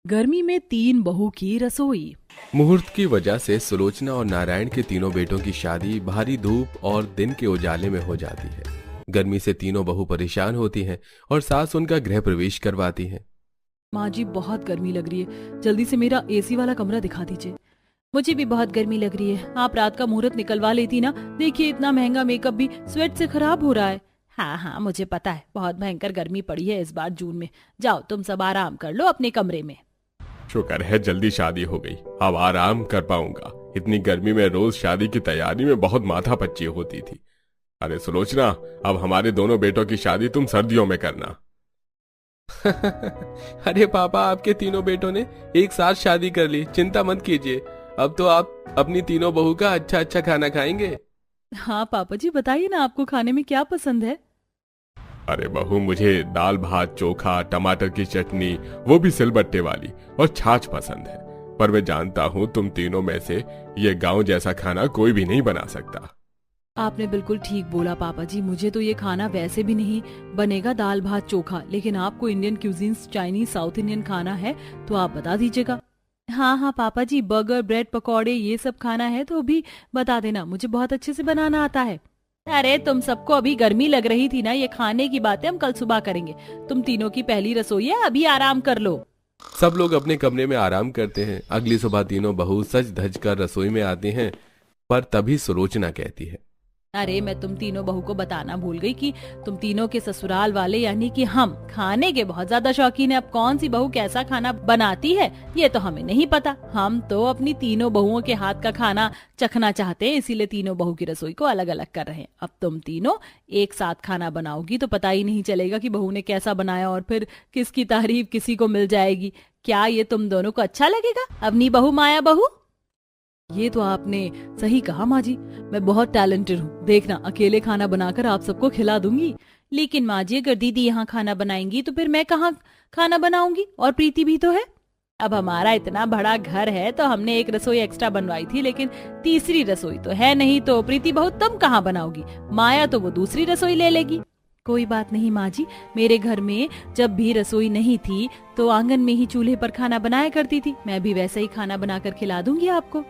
गर्मी में तीन बहू की रसोई। मुहूर्त की वजह से सुलोचना और नारायण के तीनों बेटों की शादी भारी धूप और दिन के उजाले में हो जाती है। गर्मी से तीनों बहू परेशान होती हैं और सास उनका गृह प्रवेश करवाती हैं। माँ जी बहुत गर्मी लग रही है, जल्दी से मेरा एसी वाला कमरा दिखा दीजिए। मुझे भी बहुत गर्मी लग रही है, आप रात का मुहूर्त निकलवा लेती ना। देखिए इतना महंगा मेकअप भी स्वेट से खराब हो रहा है। हाँ हाँ मुझे पता है, बहुत भयंकर गर्मी पड़ी है इस बार जून में। जाओ तुम सब आराम कर लो अपने कमरे में। शुक्र है जल्दी शादी हो गई, अब आराम कर पाऊंगा। इतनी गर्मी में रोज शादी की तैयारी में बहुत माथापच्ची होती थी। अरे सुलोचना, अब हमारे दोनों बेटों की शादी तुम सर्दियों में करना। अरे पापा, आपके तीनों बेटों ने एक साथ शादी कर ली, चिंता मत कीजिए। अब तो आप अपनी तीनों बहू का अच्छा अच्छा खाना खाएंगे। हाँ पापा जी बताइए ना, आपको खाने में क्या पसंद है? अरे बहू, मुझे दाल भात चोखा, टमाटर की चटनी, वो भी सिलबट्टे वाली, और छाछ पसंद है। पर मैं जानता हूँ तुम तीनों में से ये गांव जैसा खाना कोई भी नहीं बना सकता। आपने बिल्कुल ठीक बोला पापा जी, मुझे तो ये खाना वैसे भी नहीं बनेगा, दाल भात चोखा। लेकिन आपको Indian cuisines, Chinese, south Indian खाना है तो आप बता दीजिएगा। हाँ हाँ पापा जी, बर्गर, ब्रेड पकौड़े ये सब खाना है तो भी बता देना, मुझे बहुत अच्छे से बनाना आता है। अरे तुम सबको अभी गर्मी लग रही थी ना, ये खाने की बातें हम कल सुबह करेंगे। तुम तीनों की पहली रसोई है, अभी आराम कर लो। सब लोग अपने कमरे में आराम करते हैं। अगली सुबह तीनों बहू सज धज कर रसोई में आती हैं, पर तभी सुलोचना कहती है, अरे मैं तुम तीनों बहू को बताना भूल गई कि तुम तीनों के ससुराल वाले यानी कि हम खाने के बहुत ज्यादा शौकीन है। अब कौन सी बहू कैसा खाना बनाती है ये तो हमें नहीं पता। हम तो अपनी तीनों बहुओं के हाथ का खाना चखना चाहते हैं, इसीलिए तीनों बहू की रसोई को अलग अलग कर रहे हैं। अब तुम तीनों एक साथ खाना बनाओगी तो पता ही नहीं चलेगा कि बहू ने कैसा बनाया, और फिर किसकी तारीफ किसी को मिल जाएगी। क्या ये तुम दोनों को अच्छा लगेगा? अपनी बहू माया बहू। ये तो आपने सही कहा माँ जी, मैं बहुत टैलेंटेड हूँ। देखना अकेले खाना बनाकर आप सबको खिला दूंगी। लेकिन माँ जी अगर दीदी यहाँ खाना बनाएंगी तो फिर मैं कहाँ खाना बनाऊंगी? और प्रीति भी तो है। अब हमारा इतना बड़ा घर है तो हमने एक रसोई एक्स्ट्रा बनवाई थी, लेकिन तीसरी रसोई तो है नहीं, तो प्रीति बहू तुम कहाँ बनाओगी? माया तो वो दूसरी रसोई ले लेगी। कोई बात नहीं माँ जी, मेरे घर में जब भी रसोई नहीं थी तो आंगन में ही चूल्हे पर खाना बनाया करती थी। मैं भी वैसा ही खाना बनाकर खिला दूंगी आपको।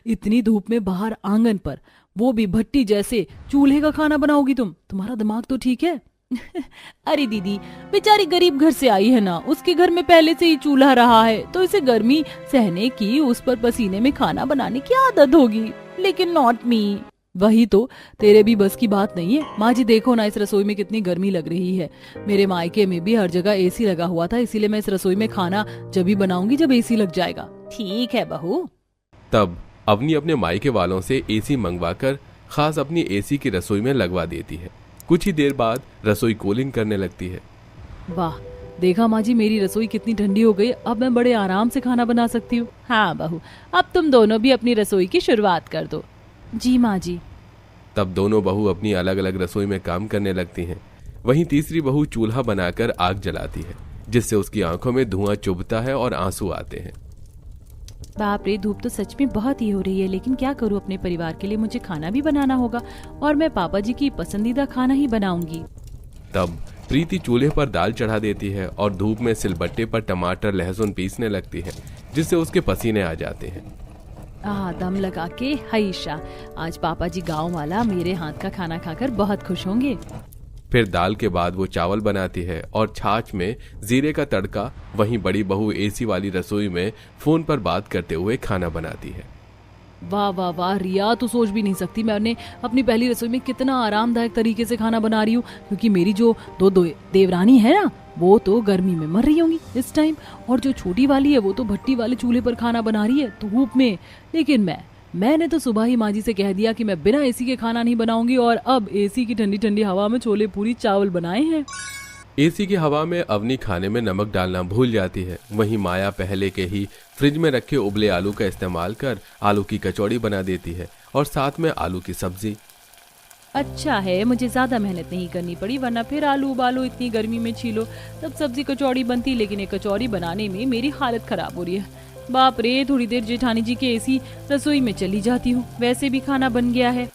इतनी धूप में बाहर आंगन पर, वो भी भट्टी जैसे चूल्हे का खाना बनाओगी तुम? तुम्हारा दिमाग तो ठीक है? अरे दीदी, बेचारी गरीब घर से आई है ना, उसके घर में पहले से ही चूल्हा रहा है तो इसे गर्मी सहने की, उस पर पसीने में खाना बनाने की आदत होगी। लेकिन नॉट मी। वही तो, तेरे भी बस की बात नहीं है। माँ जी देखो ना, इस रसोई में कितनी गर्मी लग रही है। मेरे मायके में भी हर जगह एसी लगा हुआ था, इसीलिए मैं इस रसोई में खाना जब ही बनाऊंगी जब एसी लग जाएगा। ठीक है बहू। तब अवनी अपने मायके वालों से एसी मंगवाकर खास अपनी एसी की रसोई में लगवा देती है। कुछ ही देर बाद रसोई कूलिंग करने लगती है। वाह, देखा माँ जी मेरी रसोई कितनी ठंडी हो गई, अब मैं बड़े आराम से खाना बना सकती हूँ। हाँ बहू, अब तुम दोनों भी अपनी रसोई की शुरुआत कर दो। जी माँ जी। तब दोनों बहू अपनी अलग अलग रसोई में काम करने लगती हैं। वहीं तीसरी बहू चूल्हा बनाकर आग जलाती है, जिससे उसकी आंखों में धुआं चुभता है और आंसू आते हैं। बाप रे, धूप तो सच में बहुत ही हो रही है, लेकिन क्या करूँ, अपने परिवार के लिए मुझे खाना भी बनाना होगा और मैं पापा जी की पसंदीदा खाना ही बनाऊंगी। तब प्रीति चूल्हे पर दाल चढ़ा देती है और धूप में सिलबट्टे पर टमाटर लहसुन पीसने लगती है, जिससे उसके पसीने आ जाते हैं। दम लगा के हईशा, आज पापा जी गांव वाला मेरे हाथ का खाना खाकर बहुत खुश होंगे। फिर दाल के बाद वो चावल बनाती है और छाछ में जीरे का तड़का। वहीं बड़ी बहू एसी वाली रसोई में फोन पर बात करते हुए खाना बनाती है। वाह वाह वाह रिया, तो सोच भी नहीं सकती मैंने अपनी पहली रसोई में कितना आरामदायक तरीके से खाना बना रही हूँ, क्योंकि मेरी जो दो देवरानी है ना, वो तो गर्मी में मर रही होंगी इस टाइम, और जो छोटी वाली है वो तो भट्टी वाले चूल्हे पर खाना बना रही है धूप में। लेकिन मैंने तो सुबह ही माँ जी से कह दिया कि मैं बिना एसी के खाना नहीं बनाऊंगी, और अब एसी की ठंडी ठंडी हवा में छोले पूरी चावल बनाए हैं। एसी की हवा में अवनी खाने में नमक डालना भूल जाती है। वहीं माया पहले के ही फ्रिज में रखे उबले आलू का इस्तेमाल कर आलू की कचौड़ी बना देती है और साथ में आलू की सब्जी। अच्छा है मुझे ज्यादा मेहनत नहीं करनी पड़ी, वरना फिर आलू उबालो, इतनी गर्मी में छीलो, तब सब्जी कचौड़ी बनती। लेकिन ये कचौड़ी बनाने में मेरी हालत खराब हो रही है। बाप रे, थोड़ी देर जेठानी जी के एसी रसोई में चली जाती हूँ, वैसे भी खाना बन गया है।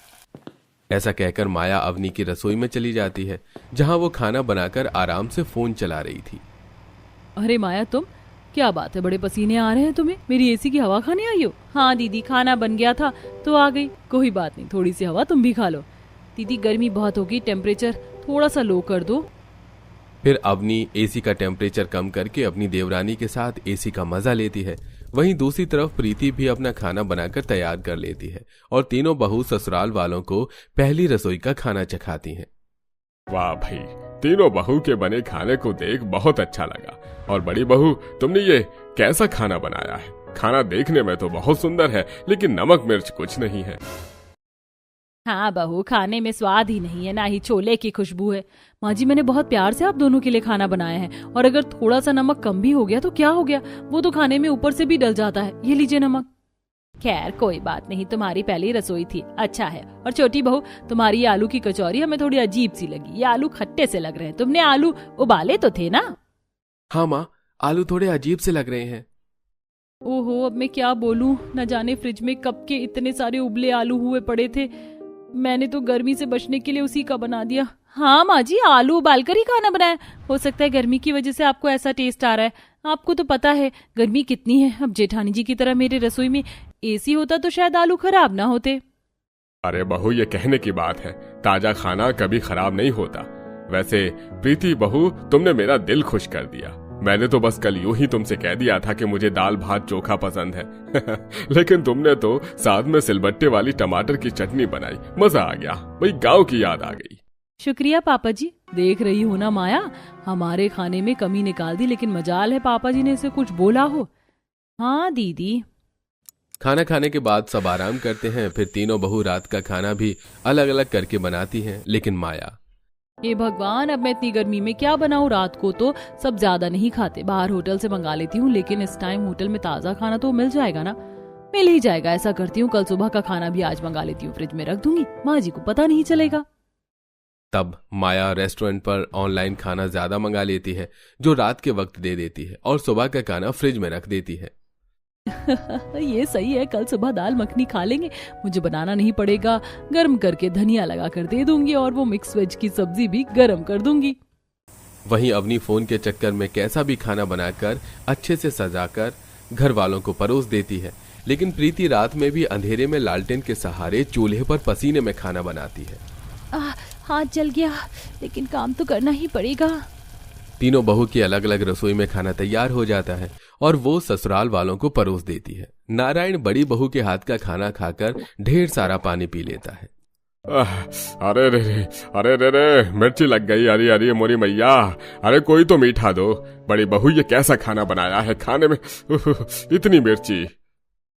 ऐसा कहकर माया अवनी की रसोई में चली जाती है, जहां वो खाना बनाकर आराम से फोन चला रही थी। अरे माया, क्या बात है, बड़े पसीने आ रहे हैं तुम्हें? मेरी एसी की हवा खाने आई हो? हाँ दीदी, खाना बन गया था तो आ गई। कोई बात नहीं, थोड़ी सी हवा तुम भी खा लो। दीदी गर्मी बहुत होगी, टेम्परेचर थोड़ा सा लो कर दो। फिर अवनी एसी का टेम्परेचर कम करके अपनी देवरानी के साथ एसी का मजा लेती है। वहीं दूसरी तरफ प्रीति भी अपना खाना बनाकर तैयार कर लेती है और तीनों बहू ससुराल वालों को पहली रसोई का खाना चखाती हैं। वाह भाई, तीनों बहू के बने खाने को देख बहुत अच्छा लगा। और बड़ी बहू, तुमने ये कैसा खाना बनाया है? खाना देखने में तो बहुत सुंदर है, लेकिन नमक मिर्च कुछ नहीं है। हाँ बहू, खाने में स्वाद ही नहीं है, ना ही छोले की खुशबू है। माँ जी, मैंने बहुत प्यार से आप दोनों के लिए खाना बनाया है, और अगर थोड़ा सा नमक कम भी हो गया तो क्या हो गया, वो तो खाने में ऊपर से भी डल जाता है। ये लीजिए नमक। खैर कोई बात नहीं, तुम्हारी पहली रसोई थी, अच्छा है। और छोटी बहू, तुम्हारी ये आलू की कचौरी हमें थोड़ी अजीब सी लगी। ये आलू खट्टे से लग रहे हैं। तुमने आलू उबाले तो थे ना? हाँ माँ, आलू थोड़े अजीब से लग रहे हैं। ओहो, अब मैं क्या बोलूं, न जाने फ्रिज में कब के इतने सारे उबले आलू हुए पड़े थे। मैंने तो गर्मी से बचने के लिए उसी का बना दिया। हाँ माँ जी, आलू उबाल कर ही खाना बनाया। हो सकता है गर्मी की वजह से आपको ऐसा टेस्ट आ रहा है। आपको तो पता है गर्मी कितनी है। अब जेठानी जी की तरह मेरे रसोई में एसी होता तो शायद आलू खराब ना होते। अरे बहू, ये कहने की बात है, ताजा खाना कभी खराब नहीं होता। वैसे प्रीति बहू, तुमने मेरा दिल खुश कर दिया। मैंने तो बस कल यूं ही तुमसे कह दिया था कि मुझे दाल भात चोखा पसंद है लेकिन तुमने तो साथ में सिलबट्टे वाली टमाटर की चटनी बनाई, मजा आ गया। भाई गांव की याद आ गई। शुक्रिया पापा जी। देख रही हो ना माया, हमारे खाने में कमी निकाल दी, लेकिन मजाल है पापा जी ने इसे कुछ बोला हो। हाँ दीदी। खाना खाने के बाद सब आराम करते हैं। फिर तीनों बहू रात का खाना भी अलग अलग करके बनाती हैं। लेकिन माया, हे भगवान, अब मैं इतनी गर्मी में क्या बनाऊं? रात को तो सब ज्यादा नहीं खाते, बाहर होटल से मंगा लेती हूँ, लेकिन इस टाइम होटल में ताजा खाना तो मिल जाएगा ना? मिल ही जाएगा। ऐसा करती हूँ, कल सुबह का खाना भी आज मंगा लेती हूँ, फ्रिज में रख दूंगी, माँ जी को पता नहीं चलेगा। तब माया रेस्टोरेंट पर ऑनलाइन खाना ज्यादा मंगा लेती है, जो रात के वक्त दे देती है, और सुबह का खाना फ्रिज में रख देती है। ये सही है, कल सुबह दाल मखनी खा लेंगे, मुझे बनाना नहीं पड़ेगा। गर्म करके धनिया लगा कर दे दूंगी, और वो मिक्स वेज की सब्जी भी गर्म कर दूंगी। वहीं अपनी फोन के चक्कर में कैसा भी खाना बनाकर अच्छे से सजाकर घर वालों को परोस देती है। लेकिन प्रीति रात में भी अंधेरे में लालटेन के सहारे चूल्हे पर पसीने में खाना बनाती है। हाथ जल गया, लेकिन काम तो करना ही पड़ेगा। तीनों बहू की अलग अलग रसोई में खाना तैयार हो जाता है और वो ससुराल वालों को परोस देती है। नारायण बड़ी बहू के हाथ का खाना खाकर ढेर सारा पानी पी लेता है। अरे रे रे, अरे रे रे, मिर्ची लग गई। अरे अरे मोरी मैया, अरे कोई तो मीठा दो। बड़ी बहू, ये कैसा खाना बनाया है? खाने में इतनी मिर्ची।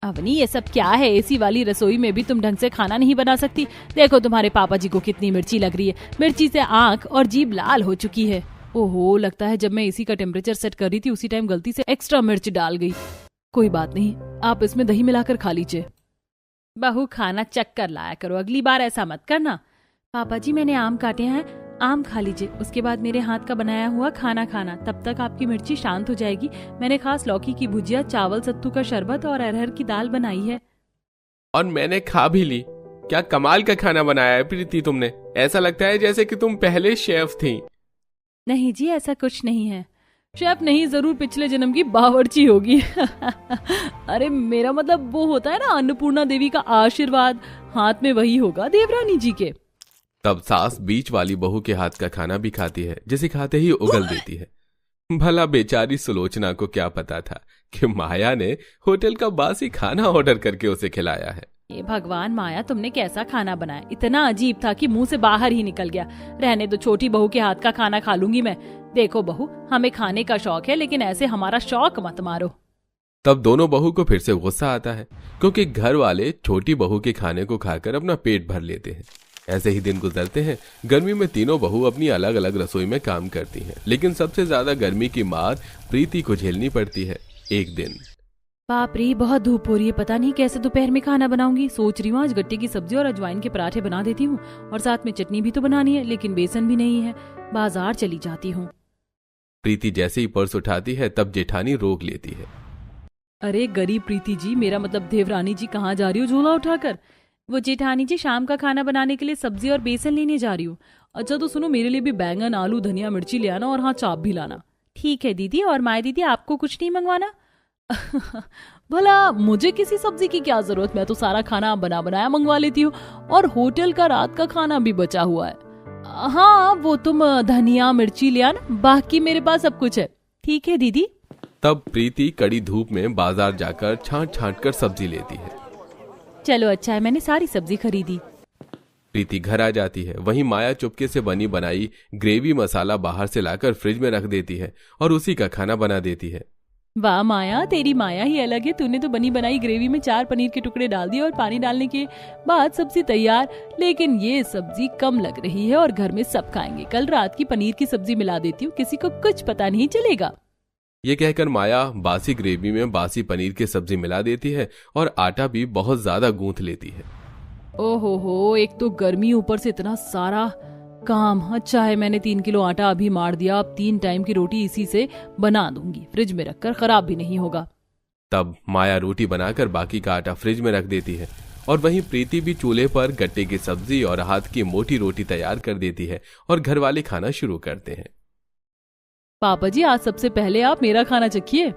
अवनी, ये सब क्या है? एसी वाली रसोई में भी तुम ढंग से खाना नहीं बना सकती? देखो तुम्हारे पापा जी को कितनी मिर्ची लग रही है। मिर्ची से आंख और जीभ लाल हो चुकी है। ओहो, लगता है जब मैं एसी का टेम्परेचर सेट कर रही थी उसी टाइम गलती से एक्स्ट्रा मिर्च डाल गई। कोई बात नहीं, आप इसमें दही मिलाकर खा लीजिए। बहू, खाना चख कर लाया करो, अगली बार ऐसा मत करना। पापा जी, मैंने आम काटे हैं, आम खा लीजिए, उसके बाद मेरे हाथ का बनाया हुआ खाना खाना, तब तक आपकी मिर्ची शांत हो जाएगी। मैंने खास लौकी की भुजिया, चावल, सत्तू का शरबत और अरहर की दाल बनाई है। और मैंने खा भी ली। क्या कमाल का खाना बनाया है प्रीति तुमने। ऐसा लगता है जैसे कि तुम पहले शेफ थी। नहीं जी, ऐसा कुछ नहीं है। शेफ नहीं, जरूर पिछले जन्म की बावर्ची होगी अरे मेरा मतलब वो होता है ना, अन्नपूर्णा देवी का आशीर्वाद, हाथ में वही होगा देवरानी जी के। तब सास बीच वाली बहू के हाथ का खाना भी खाती है, जिसे खाते ही उगल देती है। भला बेचारी सुलोचना को क्या पता था कि माया ने होटल का बासी खाना ऑर्डर करके उसे खिलाया है। ये भगवान, माया तुमने कैसा खाना बनाया? इतना अजीब था कि मुंह से बाहर ही निकल गया। रहने दो, छोटी बहू के हाथ का खाना खा लूंगी मैं। देखो बहू, हमें खाने का शौक है, लेकिन ऐसे हमारा शौक मत मारो। तब दोनों बहू को फिर से गुस्सा आता है, क्योंकि घर वाले छोटी बहू के खाने को खाकर अपना पेट भर लेते हैं। ऐसे ही दिन गुजरते हैं। गर्मी में तीनों बहू अपनी अलग अलग रसोई में काम करती हैं, लेकिन सबसे ज्यादा गर्मी की मार प्रीति को झेलनी पड़ती है। एक दिन, बाप रे, बहुत धूप हो रही है, पता नहीं कैसे दोपहर में खाना बनाऊंगी। सोच रही हूँ आज गट्टे की सब्जी और अजवाइन के पराठे बना देती हूँ, और साथ में चटनी भी तो बनानी है, लेकिन बेसन भी नहीं है। बाजार चली जाती हूँ। प्रीति जैसे ही पर्स उठाती है तब जेठानी रोक लेती है। अरे गरीब प्रीति जी, मेरा मतलब देवरानी जी, कहाँ जा रही हो झोला उठाकर? वो जेठानी जी, शाम का खाना बनाने के लिए सब्जी और बेसन लेने जा रही हूँ। अच्छा तो सुनो, मेरे लिए भी बैंगन, आलू, धनिया, मिर्ची ले आना, और हाँ चाप भी लाना। ठीक है दीदी। और माया दीदी आपको कुछ नहीं मंगवाना? भला मुझे किसी सब्जी की क्या जरूरत, मैं तो सारा खाना बना बनाया मंगवा लेती हूँ, और होटल का रात का खाना भी बचा हुआ है। हाँ वो तुम धनिया मिर्ची ले आना, बाकी मेरे पास सब कुछ है। ठीक है दीदी। तब प्रीति कड़ी धूप में बाजार जाकर छांट छांट कर सब्जी लेती है। चलो अच्छा है मैंने सारी सब्जी खरीदी। प्रीति घर आ जाती है। वहीं माया चुपके से बनी बनाई ग्रेवी मसाला बाहर से लाकर फ्रिज में रख देती है और उसी का खाना बना देती है। वाह माया, तेरी माया ही अलग है। तूने तो बनी बनाई ग्रेवी में 4 पनीर के टुकड़े डाल दिए और पानी डालने के बाद सब्जी तैयार। लेकिन ये सब्जी कम लग रही है और घर में सब खाएंगे। कल रात की पनीर की सब्जी मिला देती हूँ, किसी को कुछ पता नहीं चलेगा। ये कहकर माया बासी ग्रेवी में बासी पनीर की सब्जी मिला देती है और आटा भी बहुत ज्यादा गूंथ लेती है। ओहो, एक तो गर्मी, ऊपर से इतना सारा काम। अच्छा है मैंने 3 किलो आटा अभी मार दिया। अब 3 टाइम की रोटी इसी से बना दूंगी, फ्रिज में रखकर खराब भी नहीं होगा। तब माया रोटी बनाकर बाकी का आटा फ्रिज में रख देती है और वहीं प्रीति भी चूल्हे पर गट्टे की सब्जी और हाथ की मोटी रोटी तैयार कर देती है और घर वाले खाना शुरू करते हैं। पापा जी आज सबसे पहले आप मेरा खाना चखिए।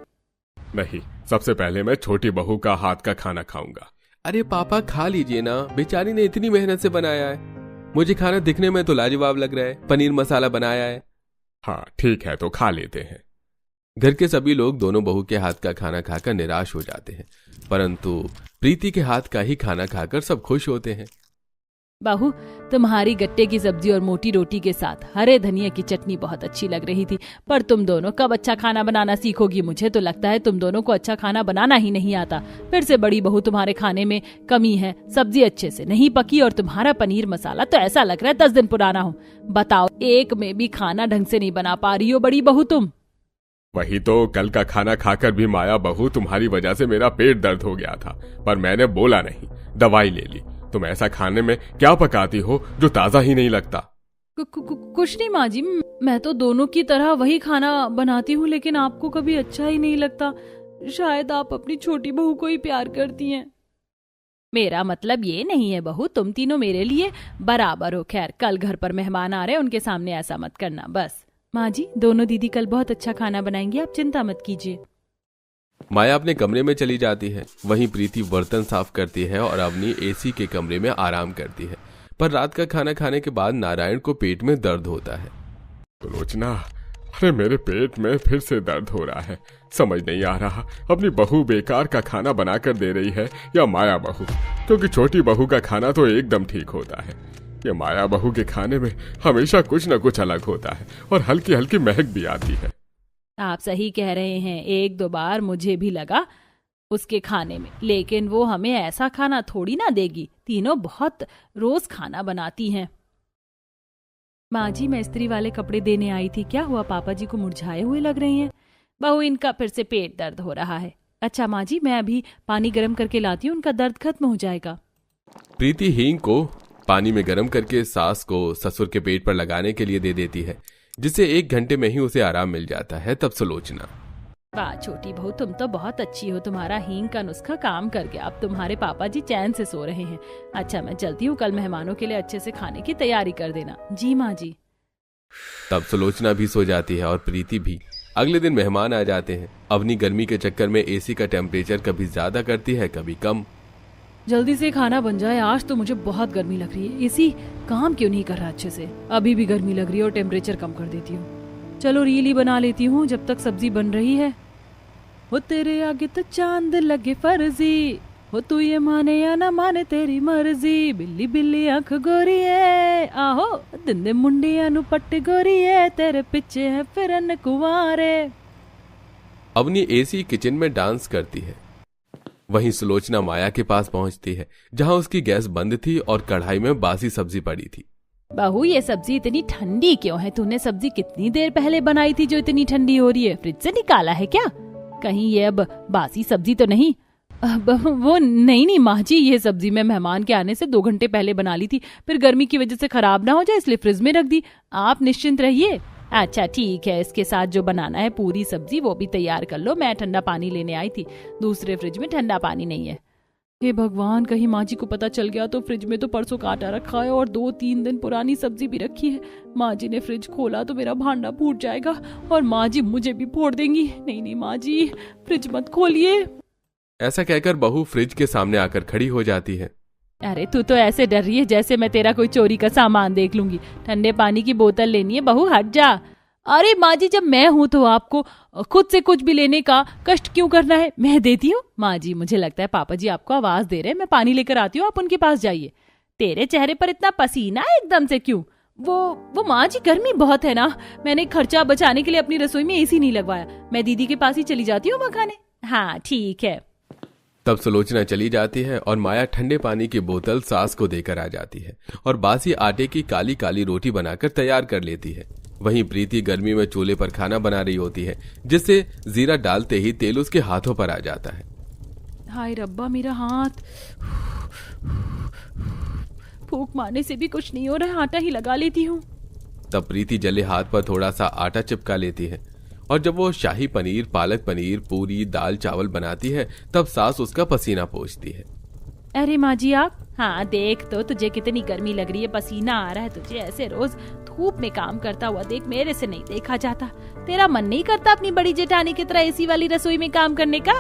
नहीं, सबसे पहले मैं छोटी बहू का हाथ का खाना खाऊंगा। अरे पापा खा लीजिए ना, बेचारी ने इतनी मेहनत से बनाया है। मुझे खाना दिखने में तो लाजवाब लग रहा है, पनीर मसाला बनाया है। हाँ ठीक है तो खा लेते हैं। घर के सभी लोग दोनों बहू के हाथ का खाना खाकर निराश हो जाते हैं, परंतु प्रीति के हाथ का ही खाना खाकर सब खुश होते हैं। बहू तुम्हारी गट्टे की सब्जी और मोटी रोटी के साथ हरे धनिया की चटनी बहुत अच्छी लग रही थी, पर तुम दोनों कब अच्छा खाना बनाना सीखोगी? मुझे तो लगता है तुम दोनों को अच्छा खाना बनाना ही नहीं आता। फिर से बड़ी बहू तुम्हारे खाने में कमी है, सब्जी अच्छे से नहीं पकी और तुम्हारा पनीर मसाला तो ऐसा लग रहा है 10 दिन पुराना हो। बताओ, एक में भी खाना ढंग से नहीं बना पा रही हो बड़ी बहू तुम। वही तो, कल का खाना खाकर भी माया बहू तुम्हारी वजह से मेरा पेट दर्द हो गया था, पर मैंने बोला नहीं, दवाई ले ली। तुम ऐसा खाने में क्या पकाती हो जो ताजा ही नहीं लगता? कुछ नहीं माँ जी, मैं तो दोनों की तरह वही खाना बनाती हूँ, लेकिन आपको कभी अच्छा ही नहीं लगता। शायद आप अपनी छोटी बहू को ही प्यार करती हैं। मेरा मतलब ये नहीं है बहू, तुम तीनों मेरे लिए बराबर हो। खैर कल घर पर मेहमान आ रहे हैं, उनके सामने ऐसा मत करना बस। माँ जी दोनों दीदी कल बहुत अच्छा खाना बनाएंगी, आप चिंता मत कीजिए। माया अपने कमरे में चली जाती है। वहीं प्रीति बर्तन साफ करती है और अपनी एसी के कमरे में आराम करती है। पर रात का खाना खाने के बाद नारायण को पेट में दर्द होता है। सुलोचना, अरे मेरे पेट में फिर से दर्द हो रहा है। समझ नहीं आ रहा अपनी बहू बेकार का खाना बनाकर दे रही है या माया बहू, क्योंकि छोटी बहू का खाना तो एकदम ठीक होता है। ये माया बहू के खाने में हमेशा कुछ न कुछ अलग होता है और हल्की हल्की महक भी आती है। आप सही कह रहे हैं, 1-2 बार मुझे भी लगा उसके खाने में, लेकिन वो हमें ऐसा खाना थोड़ी ना देगी। तीनों बहुत रोज खाना बनाती हैं। माँ जी मैं इस्त्री वाले कपड़े देने आई थी, क्या हुआ? पापा जी को मुरझाए हुए लग रहे हैं। बहू इनका फिर से पेट दर्द हो रहा है। अच्छा माँ जी मैं अभी पानी गर्म करके लाती हूँ, उनका दर्द खत्म हो जाएगा। प्रीति हींग को पानी में गर्म करके सास को ससुर के पेट पर लगाने के लिए दे देती है, जिससे 1 घंटे में ही उसे आराम मिल जाता है। तब सुलोचना, वाह छोटी बहू तुम तो बहुत अच्छी हो, तुम्हारा हींग का नुस्खा काम कर गया। अब तुम्हारे पापा जी चैन से सो रहे हैं। अच्छा मैं चलती हूँ, कल मेहमानों के लिए अच्छे से खाने की तैयारी कर देना। जी माँ जी। तब सुलोचना भी सो जाती है और प्रीति भी। अगले दिन मेहमान आ जाते हैं। अवनी गर्मी के चक्कर में एसी का टेम्परेचर कभी ज्यादा करती है कभी कम। जल्दी से खाना बन जाए, आज तो मुझे बहुत गर्मी लग रही है। एसी काम क्यों नहीं कर रहा अच्छे से? अभी भी गर्मी लग रही है और टेम्परेचर कम कर देती हूँ। चलो रील ही बना लेती हूँ जब तक सब्जी बन रही है। हो तेरे आगे तो चांद लगे फर्जी, हो तू ये माने या ना माने तेरी मर्जी। बिल्ली बिल्ली आंख गोरी है, आहो दिंदे मुंडिया नु पट्टे गोरी है, तेरे पीछे है फिरन कुंवारे। अवनी एसी किचन में डांस करती है। वहीं सुलोचना माया के पास पहुंचती है, जहां उसकी गैस बंद थी और कढ़ाई में बासी सब्जी पड़ी थी। बहू ये सब्जी इतनी ठंडी क्यों है? तूने सब्जी कितनी देर पहले बनाई थी जो इतनी ठंडी हो रही है? फ्रिज से निकाला है क्या? कहीं ये अब बासी सब्जी तो नहीं? वो नहीं माँ जी, ये सब्जी मैं मेहमान के आने से 2 घंटे पहले बना ली थी, फिर गर्मी की वजह से खराब ना हो जाए इसलिए फ्रिज में रख दी। आप निश्चिंत रहिए। अच्छा ठीक है, इसके साथ जो बनाना है पूरी सब्जी वो भी तैयार कर लो। मैं ठंडा पानी लेने आई थी, दूसरे फ्रिज में ठंडा पानी नहीं है। हे भगवान, कहीं माँ जी को पता चल गया तो। फ्रिज में तो परसों का आटा रखा है और 2-3 दिन पुरानी सब्जी भी रखी है। माँ जी ने फ्रिज खोला तो मेरा भांडा फूट जाएगा और माँ जी मुझे भी फोड़ देंगी। नहीं नहीं माँ जी, फ्रिज मत खोलिए। ऐसा कहकर बहू फ्रिज के सामने आकर खड़ी हो जाती है। अरे तू तो ऐसे डर रही है जैसे मैं तेरा कोई चोरी का सामान देख लूंगी। ठंडे पानी की बोतल लेनी है बहू, हट जा। अरे माँ जी, जब मैं हूं तो आपको खुद से कुछ भी लेने का कष्ट क्यों करना है? मैं देती हूँ। माँ जी, मुझे लगता है पापा जी आपको आवाज दे रहे हैं, मैं पानी लेकर आती हूँ, आप उनके पास जाइए। तेरे चेहरे पर इतना पसीना है एकदम से क्यों? वो माँ जी, गर्मी बहुत है ना, मैंने खर्चा बचाने के लिए अपनी रसोई में एसी नहीं लगवाया। मैं दीदी के पास ही चली जाती हूँ खाने। हाँ ठीक है। तब सुलोचना चली जाती है और माया ठंडे पानी की बोतल सास को देकर आ जाती है और बासी आटे की काली काली रोटी बनाकर तैयार कर लेती है। वहीं प्रीति गर्मी में चूल्हे पर खाना बना रही होती है, जिससे जीरा डालते ही तेल उसके हाथों पर आ जाता है। हाय रब्बा, मेरा हाथ। फूंक मारने से भी कुछ नहीं हो रहा है, आटा ही लगा लेती हूँ। तब प्रीति जले हाथ पर थोड़ा सा आटा चिपका लेती है और जब वो शाही पनीर, पालक पनीर, पूरी, दाल चावल बनाती है तब सास उसका पसीना पोंछती है। अरे माँ जी आप, हाँ देख तो तुझे कितनी गर्मी लग रही है, पसीना आ रहा है तुझे। ऐसे रोज धूप में काम करता हुआ देख, मेरे से नहीं देखा जाता। तेरा मन नहीं करता अपनी बड़ी जेठानी की तरह एसी वाली रसोई में काम करने का?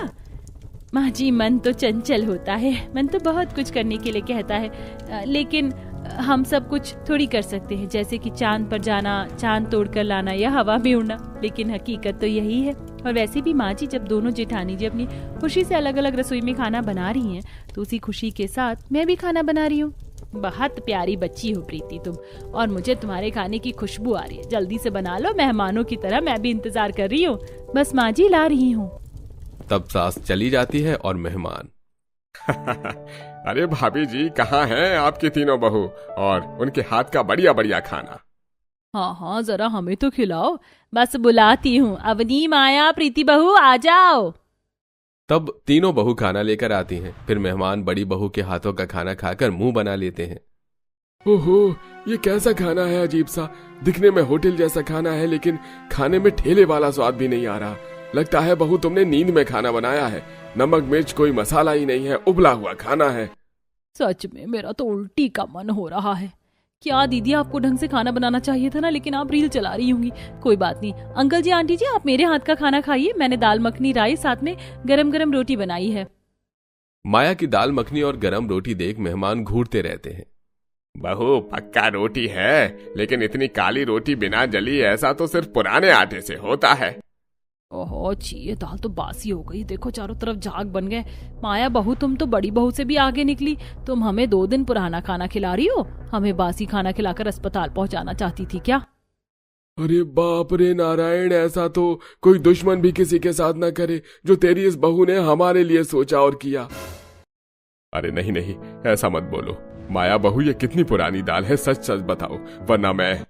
माँ जी, मन तो चंचल होता है, मन तो बहुत कुछ करने के लिए कहता है, लेकिन हम सब कुछ थोड़ी कर सकते हैं, जैसे कि चांद पर जाना, चांद तोड़कर लाना या हवा में उड़ना। लेकिन हकीकत तो यही है। और वैसे भी माँ जी, जब दोनों जेठानी जी अपनी खुशी से अलग अलग रसोई में खाना बना रही हैं, तो उसी खुशी के साथ मैं भी खाना बना रही हूँ। बहुत प्यारी बच्ची हो प्रीति तुम, और मुझे तुम्हारे खाने की खुशबू आ रही है। जल्दी से बना लो मेहमानों की तरह, मैं भी इंतजार कर रही हूँ। बस माँ जी ला रही हूँ। तब सास चली जाती है और मेहमान अरे भाभी जी, कहाँ हैं आपकी तीनों बहू और उनके हाथ का बढ़िया बढ़िया खाना? हाँ हाँ, जरा हमें तो खिलाओ। बस बुलाती हूँ। अवनी, माया, प्रीति बहू आ जाओ। तब तीनों बहू खाना लेकर आती हैं। फिर मेहमान बड़ी बहू के हाथों का खाना खाकर मुंह बना लेते हैं। ओहो, ये कैसा खाना है? अजीब सा, दिखने में होटल जैसा खाना है, लेकिन खाने में ठेले वाला स्वाद भी नहीं आ रहा। लगता है बहू तुमने नींद में खाना बनाया है। नमक मिर्च कोई मसाला ही नहीं है, उबला हुआ खाना है। सच में मेरा तो उल्टी का मन हो रहा है। क्या दीदी, आपको ढंग से खाना बनाना चाहिए था ना, लेकिन आप रील चला रही होंगी। कोई बात नहीं। अंकल जी, आंटी जी, आप मेरे हाथ का खाना खाइए। मैंने दाल मखनी, राइस, साथ में गरम गरम रोटी बनाई है। माया की दाल मखनी और गरम रोटी देख मेहमान घूरते रहते हैं। बहू, पक्का रोटी है, लेकिन इतनी काली रोटी बिना जली, ऐसा तो सिर्फ पुराने आटे से होता है। ओहो छी, ये दाल तो बासी हो गई। देखो चारों तरफ झाग बन गए। माया बहू, तुम तो बड़ी बहू से भी आगे निकली। तुम हमें 2 दिन पुराना खाना खिला रही हो, हमें बासी खाना खिलाकर अस्पताल पहुंचाना चाहती थी क्या? अरे बाप रे नारायण, ऐसा तो कोई दुश्मन भी किसी के साथ ना करे जो तेरी इस बहू ने हमारे लिए सोचा और किया। अरे नहीं नहीं, ऐसा मत बोलो। माया बहू, ये कितनी पुरानी दाल है, सच सच बताओ, वरना मैं।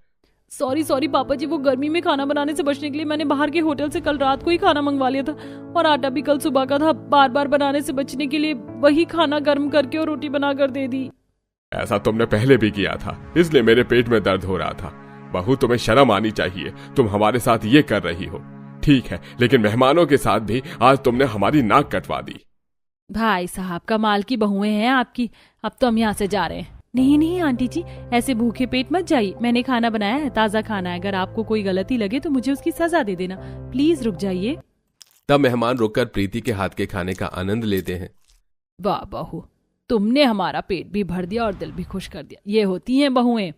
सॉरी पापा जी, वो गर्मी में खाना बनाने से बचने के लिए मैंने बाहर के होटल से कल रात को ही खाना मंगवा लिया था, और आटा भी कल सुबह का था। बार बार बनाने से बचने के लिए वही खाना गर्म करके और रोटी बनाकर दे दी। ऐसा तुमने पहले भी किया था, इसलिए मेरे पेट में दर्द हो रहा था। बहू, तुम्हें शर्म आनी चाहिए, तुम हमारे साथ ये कर रही हो। ठीक है, लेकिन मेहमानों के साथ भी आज तुमने हमारी नाक कटवा दी। भाई साहब, कमाल की बहुएं हैं आपकी। अब तो हम यहाँ से जा रहे हैं। नहीं नहीं आंटी जी, ऐसे भूखे पेट मत जाइए। मैंने खाना बनाया है, ताज़ा खाना है। अगर आपको कोई गलती लगे तो मुझे उसकी सजा दे देना। प्लीज रुक जाइए। तब मेहमान रुककर प्रीति के हाथ के खाने का आनंद लेते हैं। वाह बहू, तुमने हमारा पेट भी भर दिया और दिल भी खुश कर दिया। ये होती हैं बहुएं।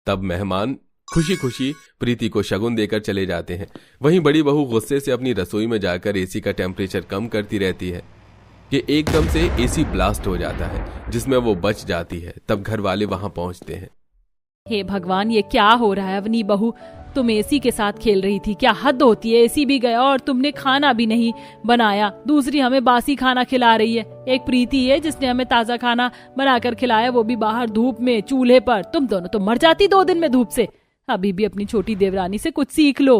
तब मेहमान खुशी खुशी प्रीति को शगुन देकर चले जाते हैं। वहीं बड़ी बहू गुस्से से अपनी रसोई में जाकर एसी का टेम्परेचर कम करती रहती है कि एकदम से एसी ब्लास्ट हो जाता है, जिसमें वो बच जाती है। तब घर वाले वहां पहुंचते हैं। हे भगवान, ये क्या हो रहा है? अवनी बहू, तुम एसी के साथ खेल रही थी, क्या हद होती है? एसी भी गया और तुमने खाना भी नहीं बनाया। दूसरी हमें बासी खाना खिला रही है। एक प्रीति है जिसने हमें ताजा खाना बनाकर खिलाया, वो भी बाहर धूप में, चूल्हे पर। तुम दोनों तो मर जाती 2 दिन में धूप से। अभी भी अपनी छोटी देवरानी से कुछ सीख लो।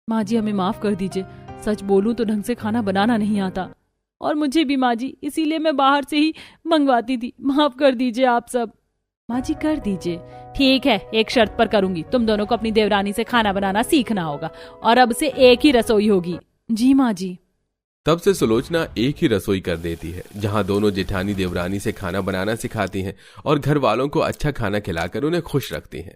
माँ जी, हमें माफ कर दीजिए। सच बोलूं तो ढंग से खाना बनाना नहीं आता, और मुझे भी माँ जी, इसीलिए मैं बाहर से ही मंगवाती थी। माफ कर दीजिए आप सब। माँ जी कर दीजिए। ठीक है, एक शर्त पर करूंगी। तुम दोनों को अपनी देवरानी से खाना बनाना सीखना होगा, और अब से एक ही रसोई होगी। जी माँ जी। तब से सुलोचना एक ही रसोई कर देती है, जहां दोनों जेठानी देवरानी से खाना बनाना सिखाती हैं और घर वालों को अच्छा खाना खिलाकर उन्हें खुश रखती हैं।